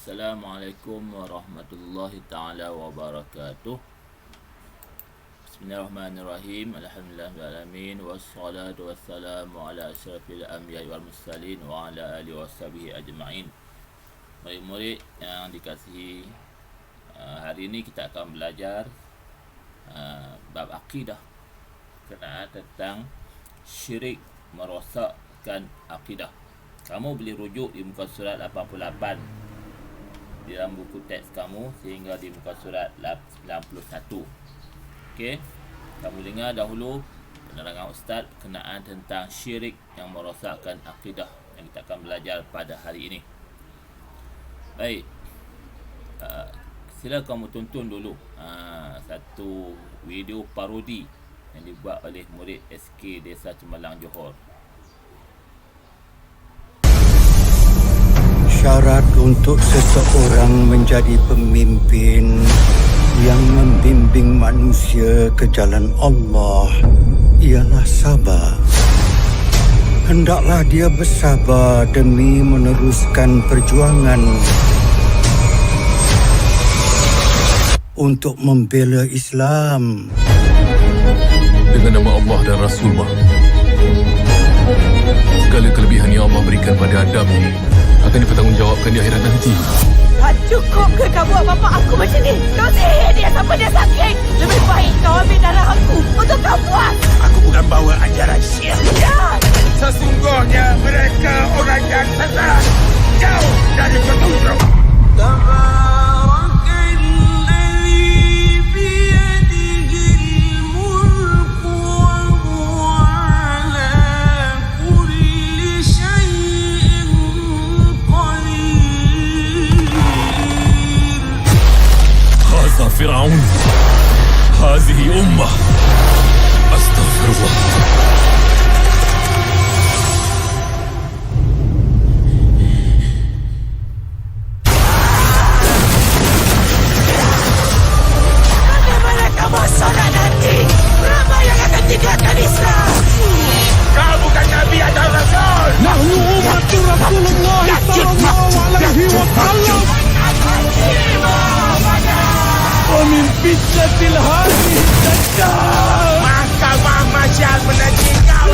Assalamualaikum warahmatullahi ta'ala wabarakatuh. Bismillahirrahmanirrahim. Alhamdulillahirrahmanirrahim. Wassalatu wassalamu ala asyrafil anbiya wal mursalin wa ala alihi washabihi ajma'in. Murid-murid yang dikasihi, hari ini kita akan belajar bab akidah, berkenaan tentang syirik merosakkan akidah. Kamu boleh rujuk di muka surat 88 di dalam buku teks kamu sehingga di muka surat 91. Okey, kamu dengar dahulu penerangan ustaz berkenaan tentang syirik yang merosakkan akidah yang kita akan belajar pada hari ini. Baik, sila kamu tonton dulu satu video parodi yang dibuat oleh murid SK Desa Cemalang, Johor. Syarat untuk seseorang menjadi pemimpin yang membimbing manusia ke jalan Allah ialah sabar. Hendaklah dia bersabar demi meneruskan perjuangan untuk membela Islam. Dengan nama Allah dan Rasulullah, segala kelebihan yang Allah berikan pada Adam ni akan dipertanggungjawabkan di akhirat nanti. Tak cukup ke kau buat bapak aku macam ni? Kau sihir dia sampai dia sakit. Lebih baik kau ambil darah aku untuk kau puas. Aku bukan bawa ajaran Syiah. Ya! Sesungguhnya mereka orang yang sesat, jauh dari petunjuk. Fir'aun, hazihi ummah, astaghfirullah. Bagaimana kamu solat nanti? Ramai yang akan tinggalkan Islam. Kau bukan Nabi atau Rasul. Nahnu umatur Rasulullah sallallahu alaihi wasallam. ومن فتنة هذه الدجال. Mahkamah Masyar menanti kau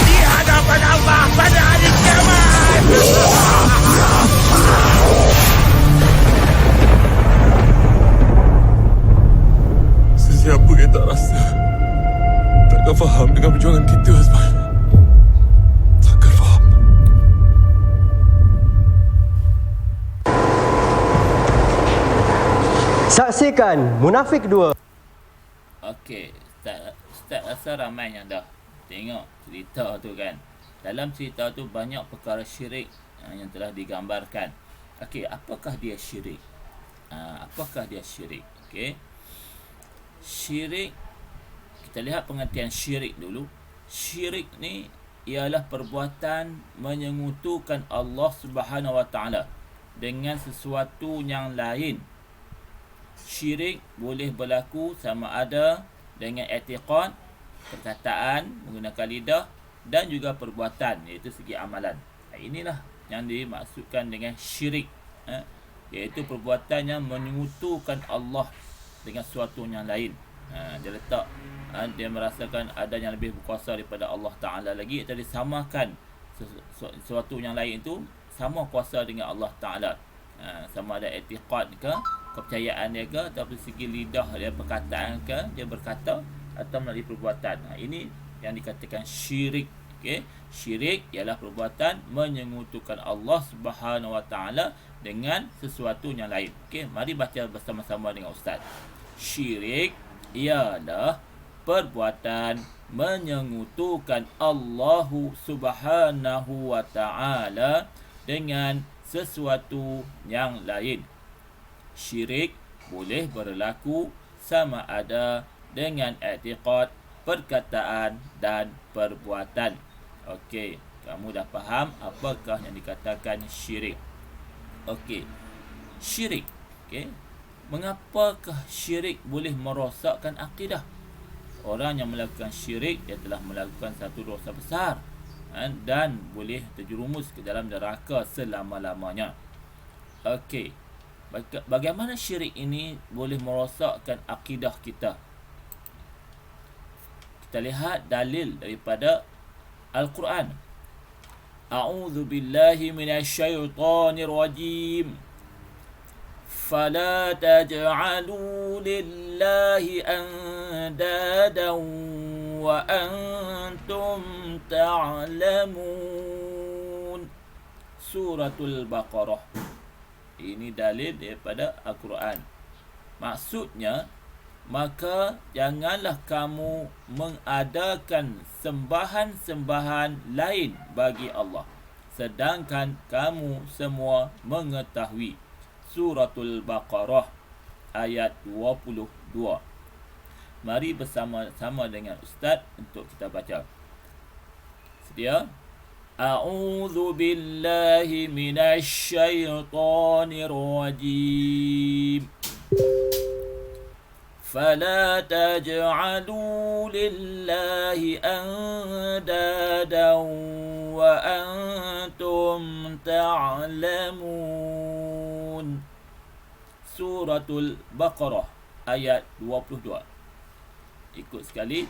di hadapan Allah pada hari kiamat. Sesiapa yang tak rasa, takkan faham dengan perjuangan kita, Azman. Takkan faham. Saksikan Munafik 2. Okey, Ustaz rasa ramai yang dah tengok cerita tu kan. Dalam cerita tu banyak perkara syirik yang telah digambarkan. Okey, apakah dia syirik? Apakah dia syirik? Okey. Syirik, kita lihat pengertian syirik dulu. Syirik ni ialah perbuatan menyekutukan Allah Subhanahu Wa Taala dengan sesuatu yang lain. Syirik boleh berlaku sama ada dengan i'tiqad, perkataan, menggunakan lidah dan juga perbuatan, iaitu segi amalan. Inilah yang dimaksudkan dengan syirik, iaitu perbuatan yang menyekutukan Allah dengan sesuatu yang lain. Dia letak, dia merasakan ada yang lebih berkuasa daripada Allah Ta'ala lagi, atau disamakan sesuatu yang lain itu sama kuasa dengan Allah Ta'ala. Sama ada i'tiqad ke, kepercayaan dia ke, ataupun segi lidah dia, perkataan ke, dia berkata, atau melalui perbuatan. Ini yang dikatakan syirik. Okay? Syirik ialah perbuatan menyekutukan Allah Subhanahu Wa Taala dengan sesuatu yang lain. Okay? Mari baca bersama-sama dengan Ustaz. Syirik ialah perbuatan menyekutukan Allah Subhanahu Wa Taala dengan sesuatu yang lain. Syirik boleh berlaku sama ada dengan i'tiqad, perkataan dan perbuatan. Okey, kamu dah faham apakah yang dikatakan syirik. Okey, syirik. Okey, mengapakah syirik boleh merosakkan akidah? Orang yang melakukan syirik, dia telah melakukan satu dosa besar dan boleh terjerumus ke dalam neraka selama-lamanya. Okey. Bagaimana syirik ini boleh merosakkan akidah kita? Kita lihat dalil daripada Al-Quran. A'udzu billahi minasyaitonir rajim. Fala taj'alu lillahi andadan wa antum ta'lamun. Suratul Baqarah. Ini dalil daripada Al-Quran. Maksudnya, maka janganlah kamu mengadakan sembahan-sembahan lain bagi Allah, sedangkan kamu semua mengetahui. Suratul Baqarah ayat 22. Mari bersama-sama dengan Ustaz untuk kita baca. Sedia? A'udzu billahi minasyaitonir rajim. فلا تجعلوا لله أندادا وأنتم تعلمون. Suratul Baqarah ayat 22. Ikut sekali.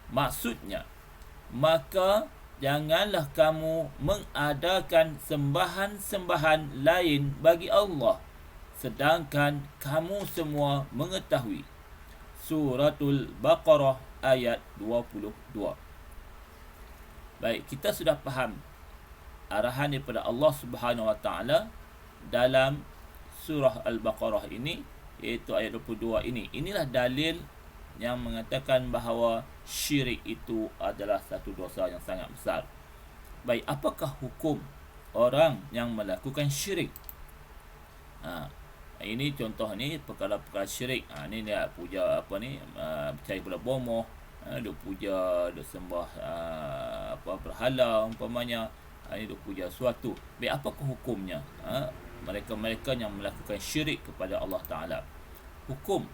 Maksudnya, maka janganlah kamu mengadakan sembahan-sembahan lain bagi Allah, sedangkan kamu semua mengetahui. Suratul Baqarah ayat 22. Baik, kita sudah faham arahan daripada Allah Subhanahu Wa Taala dalam surah Al-Baqarah ini, iaitu ayat 22 ini. Inilah dalil yang mengatakan bahawa syirik itu adalah satu dosa yang sangat besar. Baik, apakah hukum orang yang melakukan syirik? Ini contoh ni perkara-perkara syirik. Ni dia puja apa ni, percaya pada bomoh, dia puja, dia sembah berhala umpamanya, ini dia puja suatu. Baik, apakah hukumnya? Mereka-mereka yang melakukan syirik kepada Allah Taala. Hukum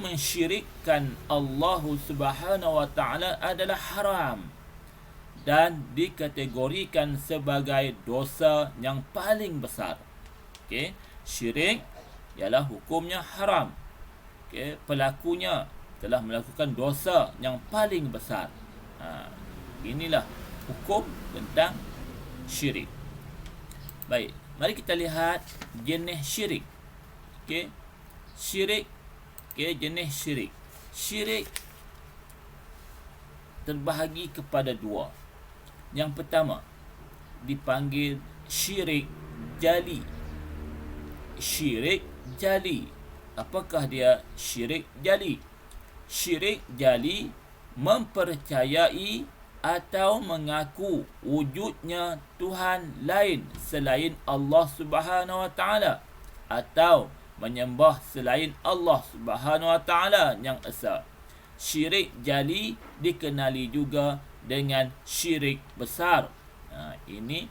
mensyirikkan Allah Subhanahu Wa Taala adalah haram dan dikategorikan sebagai dosa yang paling besar. Okey, syirik ialah hukumnya haram. Okey, pelakunya telah melakukan dosa yang paling besar. Inilah hukum tentang syirik. Baik, mari kita lihat jenis syirik. Okey, syirik. Okey, jenis syirik. Syirik terbahagi kepada dua. Yang pertama dipanggil syirik jali. Syirik jali. Apakah dia syirik jali? Syirik jali mempercayai atau mengaku wujudnya Tuhan lain selain Allah Subhanahu Wa Taala, atau menyembah selain Allah Subhanahu Wa Taala yang esa. Syirik jali dikenali juga dengan syirik besar. Ini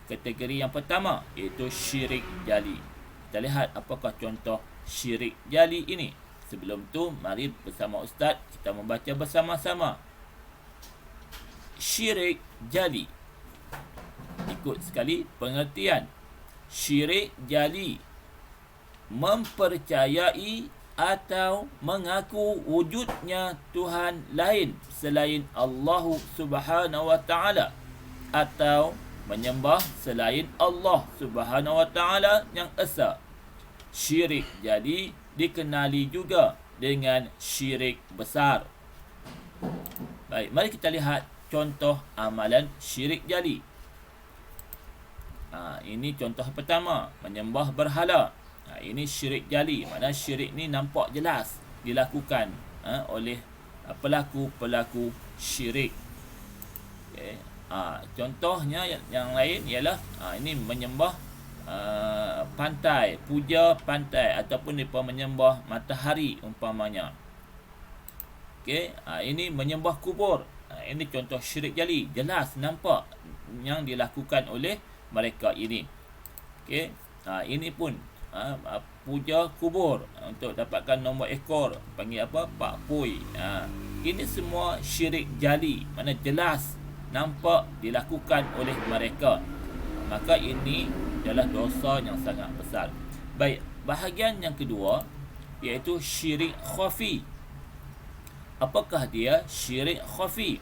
kategori yang pertama, iaitu syirik jali. Kita lihat apakah contoh syirik jali ini. Sebelum tu, mari bersama Ustaz kita membaca bersama-sama. Syirik jali. Ikut sekali pengertian. Syirik jali mempercayai atau mengaku wujudnya Tuhan lain selain Allah Subhanahu Wa Taala, atau menyembah selain Allah Subhanahu Wa Taala yang esa. Syirik jali dikenali juga dengan syirik besar. Baik, mari kita lihat contoh amalan syirik jali. Ini contoh pertama, menyembah berhala. Ini syirik jali. Mana syirik ni nampak jelas dilakukan oleh pelaku-pelaku syirik. Okay. Contohnya yang lain ialah ini menyembah pantai, puja pantai, ataupun mereka menyembah matahari umpamanya. Okey, ini menyembah kubur. Ini contoh syirik jali, jelas nampak yang dilakukan oleh mereka ini. Okey, ini pun puja kubur untuk dapatkan nombor ekor, panggil apa, Pak Pui. Ini semua syirik jali, mana jelas nampak dilakukan oleh mereka. Maka ini adalah dosa yang sangat besar. Baik, bahagian yang kedua iaitu syirik khafi. Apakah dia syirik khafi?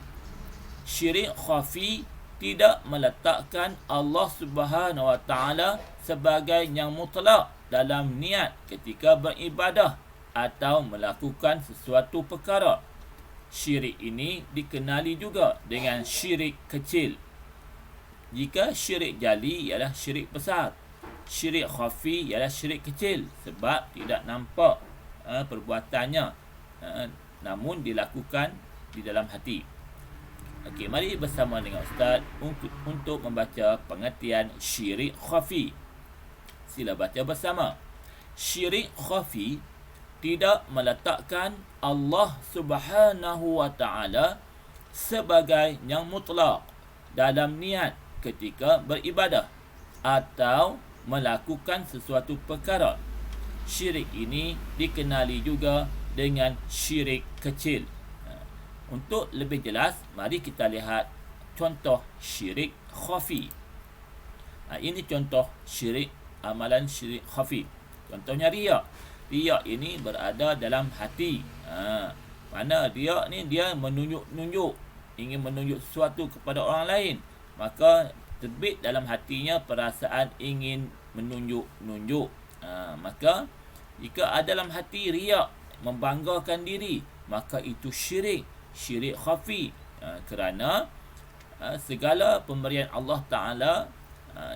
Syirik khafi tidak meletakkan Allah Subhanahu Wa Taala sebagai yang mutlak dalam niat ketika beribadah atau melakukan sesuatu perkara. Syirik ini dikenali juga dengan syirik kecil. Jika syirik jali ialah syirik besar, syirik khafi ialah syirik kecil sebab tidak nampak perbuatannya, namun dilakukan di dalam hati. Okey, mari bersama dengan Ustaz untuk membaca pengertian syirik khafi. Sila baca bersama. Syirik khafi tidak meletakkan Allah Subhanahu Wa Taala sebagai yang mutlak dalam niat ketika beribadah atau melakukan sesuatu perkara. Syirik ini dikenali juga dengan syirik kecil. Untuk lebih jelas, mari kita lihat contoh syirik khafi. Ini contoh syirik, amalan syirik khafi. Contohnya riya. Riya ini berada dalam hati. Mana riya ni dia menunjuk-nunjuk, ingin menunjuk sesuatu kepada orang lain. Maka terbit dalam hatinya perasaan ingin menunjuk-nunjuk. Maka jika ada dalam hati riya, membanggakan diri, maka itu syirik khafi. Kerana segala pemberian Allah Ta'ala,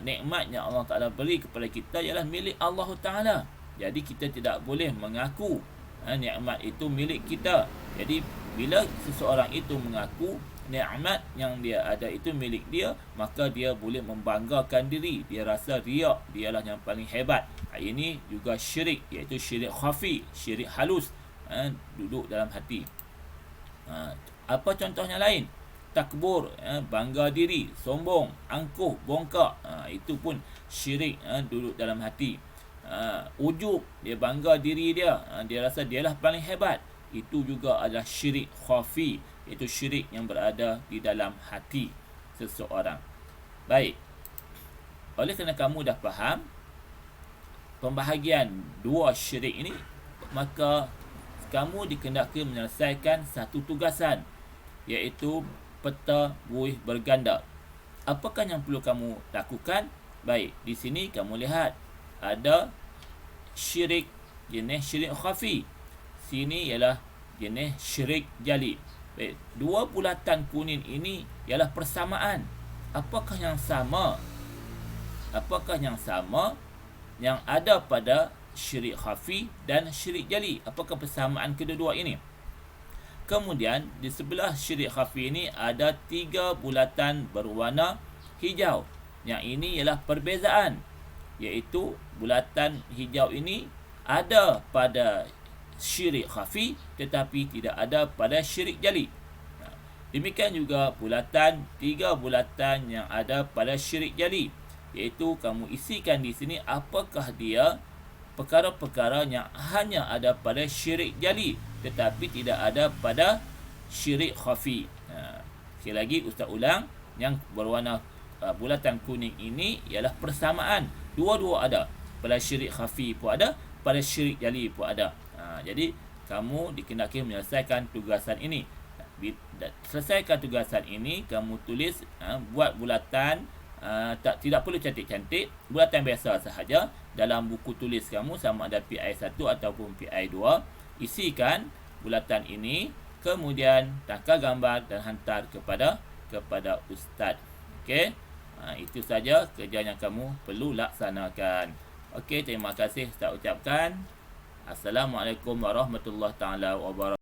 nikmat yang Allah Ta'ala beri kepada kita ialah milik Allah Ta'ala. Jadi kita tidak boleh mengaku nikmat itu milik kita. Jadi bila seseorang itu mengaku nikmat yang dia ada itu milik dia, maka dia boleh membanggakan diri. Dia rasa riak dialah yang paling hebat. Ini juga syirik, iaitu syirik khafi, syirik halus, duduk dalam hati. Apa contohnya lain? Takbur, bangga diri, sombong, angkuh, bongkak, itu pun syirik, duduk dalam hati. Ujub, dia bangga diri dia, dia rasa dialah paling hebat. Itu juga adalah syirik khafi, iaitu syirik yang berada di dalam hati seseorang. Baik, oleh kerana kamu dah faham pembahagian dua syirik ini, maka kamu dikehendaki menyelesaikan satu tugasan, iaitu peta buih berganda. Apakah yang perlu kamu lakukan? Baik, di sini kamu lihat ada syirik jenis syirik khafi. Sini ialah jenis syirik jali. Baik, dua bulatan kuning ini ialah persamaan. Apakah yang sama? Apakah yang sama yang ada pada syirik khafi dan syirik jali? Apakah persamaan kedua-dua ini? Kemudian di sebelah syirik khafi ini ada 3 bulatan berwarna hijau. Yang ini ialah perbezaan, iaitu bulatan hijau ini ada pada syirik khafi tetapi tidak ada pada syirik jali. Demikian juga 3 bulatan yang ada pada syirik jali, iaitu kamu isikan di sini apakah dia perkara-perkara yang hanya ada pada syirik jali tetapi tidak ada pada syirik khafi. Sekali lagi Ustaz ulang, yang berwarna bulatan kuning ini ialah persamaan. Dua-dua ada. Pada syirik khafi pun ada, pada syirik jali pun ada. Jadi kamu dikehendaki menyelesaikan tugasan ini. Selesaikan tugasan ini, kamu tulis, buat bulatan, tidak perlu cantik-cantik, bulatan biasa sahaja dalam buku tulis kamu, sama ada PI1 ataupun PI2. Isikan bulatan ini, kemudian tangkap gambar dan hantar kepada ustaz. Okey, itu saja kerja yang kamu perlu laksanakan. Okey, terima kasih Ustaz ucapkan. Assalamualaikum warahmatullahi taala wabarakatuh.